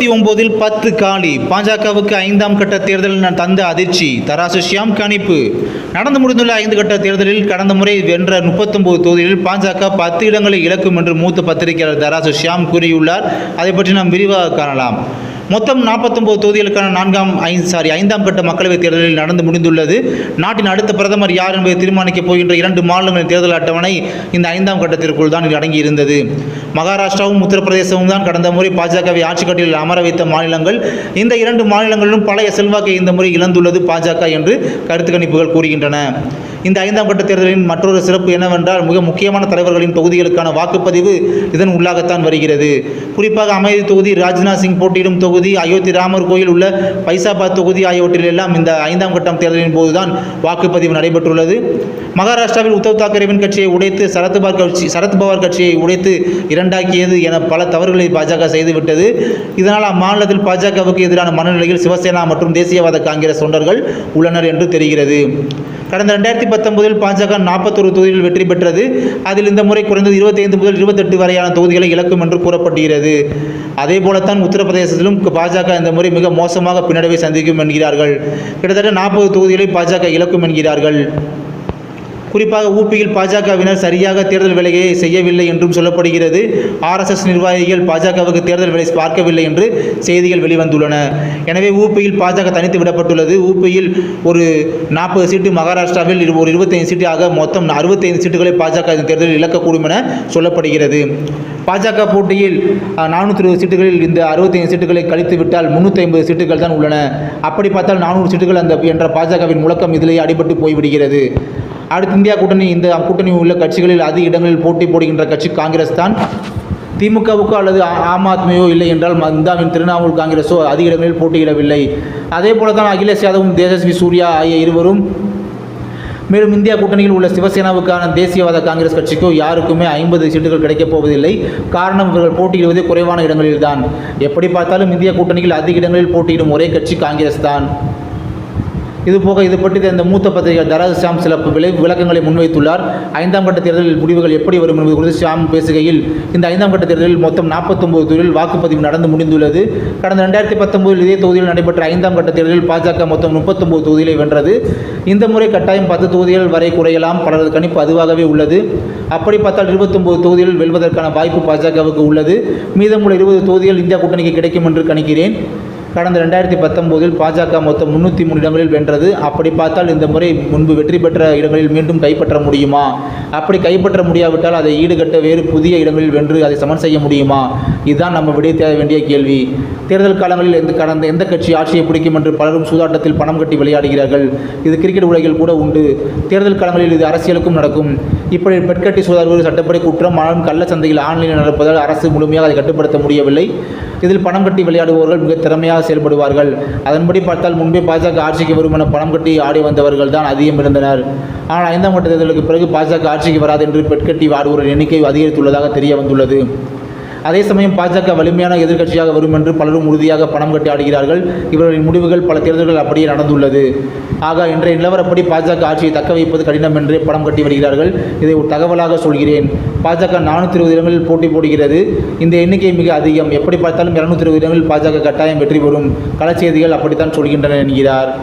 29இல் 10 காலி. பாஜகவுக்கு 5ஆம் கட்ட தேர்தலில் தந்த அதிர்ச்சி. தராசு ஷியாம் கணிப்பு. நடந்து முடிந்துள்ள 5 கட்ட தேர்தலில் கடந்த முறை வென்ற 39 தொகுதிகளில் பாஜக 10 இடங்களை இழக்கும் என்று மூத்த பத்திரிகையாளர் தராசு ஷியாம் கூறியுள்ளார். அதை பற்றி நாம் விரிவாக காணலாம். மொத்தம் 49 தொகுதிகளுக்கான 5ஆம் கட்ட மக்களவைத் தேர்தலில் நடந்து முடிந்துள்ளது. நாட்டின் அடுத்த பிரதமர் யார் என்பதை தீர்மானிக்கப் போகின்ற 2 மாநிலங்களின் தேர்தல் அட்டவணை இந்த 5ஆம் கட்டத்திற்குள் தான் அடங்கியிருந்தது. மகாராஷ்டிராவும் உத்தரப்பிரதேசமும் தான் கடந்த முறை பாஜகவை ஆட்சிக்கட்டில் அமர வைத்த மாநிலங்கள். இந்த 2 மாநிலங்களிலும் பழைய செல்வாக்கை இந்த முறை இழந்துள்ளது பாஜக என்று கருத்து கணிப்புகள் கூறுகின்றன. இந்த 5ஆம் கட்ட தேர்தலின் மற்றொரு சிறப்பு என்னவென்றால், மிக முக்கியமான தலைவர்களின் தொகுதிகளுக்கான வாக்குப்பதிவு இதன் உள்ளாகத்தான் வருகிறது. குறிப்பாக அமேதி தொகுதி, ராஜ்நாத் சிங் போட்டியிடும் தொகுதி, அயோத்தி ராமர் கோயில் உள்ள பைசாபாத் தொகுதி ஆகியவற்றிலெல்லாம் இந்த 5ஆம் கட்டம் தேர்தலின் போதுதான் வாக்குப்பதிவு நடைபெற்றுள்ளது. மகாராஷ்டிராவில் உத்தவ் தாக்கரேவின் கட்சியை உடைத்து சரத்பவார் கட்சியை உடைத்து இரண்டாக்கியது என பல தவறுகளை பாஜக செய்துவிட்டது. இதனால் அம்மாநிலத்தில் பாஜகவுக்கு எதிரான மனநிலையில் சிவசேனா மற்றும் தேசியவாத காங்கிரஸ் தொண்டர்கள் உள்ளனர் என்று தெரிகிறது. கடந்த 2019இல் பாஜக 41 தொகுதிகளில் வெற்றி பெற்றது. அதில் இந்த முறை குறைந்தது 25 முதல் 28 வரையான தொகுதிகளை இழக்கும் என்று கூறப்படுகிறது. அதே போலத்தான் உத்தரப்பிரதேசத்திலும் பாஜக இந்த முறை மிக மோசமாக பின்னடைவை சந்திக்கும் என்கிறார்கள். கிட்டத்தட்ட 40 தொகுதிகளை பாஜக இழக்கும் என்கிறார்கள். குறிப்பாக ஊபியில் பாஜகவினர் சரியாக தேர்தல் வேலையை செய்யவில்லை என்றும் சொல்லப்படுகிறது. RSS நிர்வாகிகள் பாஜகவுக்கு தேர்தல் வேலை பார்க்கவில்லை என்று செய்திகள் வெளிவந்துள்ளன. எனவே ஊபியில் பாஜக தனித்து விடப்பட்டுள்ளது. ஊபியில் ஒரு 40 சீட்டு, மகாராஷ்டிராவில் ஒரு 25 சீட்டு ஆக மொத்தம் 65 சீட்டுகளை பாஜக இந்த தேர்தலில் இழக்கக்கூடும் என சொல்லப்படுகிறது. பாஜக போட்டியில் 420 சீட்டுகளில் இந்த 65 சீட்டுகளை கழித்து விட்டால் 350 சீட்டுகள் தான் உள்ளன. அப்படி பார்த்தால் 400 சீட்டுகள் என்ற பாஜகவின் முழக்கம் இதிலேயே அடிபட்டு போய்விடுகிறது. அடுத்து இந்தியா கூட்டணி, இந்த கூட்டணி உள்ள கட்சிகளில் அதிக இடங்களில் போட்டி போடுகின்ற கட்சி காங்கிரஸ் தான். திமுகவுக்கோ அல்லது ஆம் ஆத்மியோ இல்லை என்றால் இந்தியாவின் திரிணாமுல் காங்கிரஸோ அதிக இடங்களில் போட்டியிடவில்லை. அதே போல தான் அகிலேஷ் யாதவும் தேஜஸ்வி சூர்யா ஆகிய இருவரும். மேலும் இந்தியா கூட்டணியில் உள்ள சிவசேனாவுக்கான தேசியவாத காங்கிரஸ் கட்சிக்கோ யாருக்குமே 50 சீட்டுகள் கிடைக்கப் போவதில்லை. காரணம், இவர்கள் போட்டியிடுவது குறைவான இடங்களில் தான். எப்படி பார்த்தாலும் இந்தியா கூட்டணியில் அதிக இடங்களில் போட்டியிடும் ஒரே கட்சி காங்கிரஸ் தான். இதுபோக இது பற்றி இந்த மூத்த பத்திரிகை தராசு ஷியாம் சில விளக்கங்களை முன்வைத்துள்ளார். 5ஆம் கட்ட தேர்தலில் முடிவுகள் எப்படி வரும் என்பது குறித்து ஷியாம் பேசுகையில், இந்த 5ஆம் கட்ட தேர்தலில் மொத்தம் 49 தொகுதிகளில் வாக்குப்பதிவு நடந்து முடிந்துள்ளது. கடந்த 2019இல் இதே தொகுதியில் நடைபெற்ற 5ஆம் கட்ட தேர்தலில் பாஜக மொத்தம் 39 தொகுதிகளை வென்றது. இந்த முறை கட்டாயம் 10 தொகுதிகள் வரை குறையலாம். பலரது கணிப்பு அதுவாகவே உள்ளது. அப்படி பார்த்தால் 29 தொகுதிகளில் வெல்வதற்கான வாய்ப்பு பாஜகவுக்கு உள்ளது. மீதமுள்ள 20 தொகுதிகள் இந்தியா கூட்டணிக்கு கிடைக்கும் என்று கணிக்கிறேன். கடந்த 2019இல் பாஜக மொத்தம் 303 இடங்களில் வென்றது. அப்படி பார்த்தால் இந்த முறை முன்பு வெற்றி பெற்ற இடங்களில் மீண்டும் கைப்பற்ற முடியுமா? அப்படி கைப்பற்ற முடியாவிட்டால் அதை ஈடுகட்ட வேறு புதிய இடங்களில் வென்று அதை சமன் செய்ய முடியுமா? இதுதான் நம்ம விடை தேட வேண்டிய கேள்வி. தேர்தல் காலங்களில் கடந்த எந்த கட்சி ஆட்சியை பிடிக்கும் என்று பலரும் சூதாட்டத்தில் பணம் கட்டி விளையாடுகிறார்கள். இது கிரிக்கெட் உலகில் கூட உண்டு. தேர்தல் காலங்களில் இது அரசியலுக்கும் நடக்கும். இப்படி பெட்கட்டி சூதாடுவது சட்டப்படி குற்றம். ஆனாலும் கள்ள சந்தையில் ஆன்லைனில் நடப்பதால் அரசு முழுமையாக அதை கட்டுப்படுத்த முடியவில்லை. இதில் பணம் கட்டி விளையாடுபவர்கள் மிக திறமையாக செயல்படுவார்கள். அதன்படி பார்த்தால் முன்பே பாஜக ஆட்சிக்கு வரும் என பணம் கட்டி ஆடி வந்தவர்கள் தான் அதிகம் இருந்தனர். ஆனால் 5ஆம் கட்ட தேர்தலுக்கு பிறகு பாஜக ஆட்சிக்கு வராது என்று பெட்கட்டி ஆடுவோர் எண்ணிக்கை அதிகரித்துள்ளதாக தெரிய வந்துள்ளது. அதே சமயம் பாஜக வலிமையான எதிர்க்கட்சியாக வரும் என்று பலரும் உறுதியாக பணம் கட்டி ஆடுகிறார்கள். இவர்களின் முடிவுகள் பல தேர்தல்கள் அப்படியே நடந்துள்ளது. ஆக இன்றைய நிலவரப்படி பாஜக ஆட்சியை தக்க வைப்பது கடினம் என்றே பணம் கட்டி வருகிறார்கள். இதை ஒரு தகவலாக சொல்கிறேன். பாஜக 420 இடங்களில் போட்டி போடுகிறது. இந்த எண்ணிக்கை மிக அதிகம். எப்படி பார்த்தாலும் 220 இடங்களில் பாஜக கட்டாயம் வெற்றி பெறும். களச்செய்திகள் அப்படித்தான் சொல்கின்றன என்கிறார்.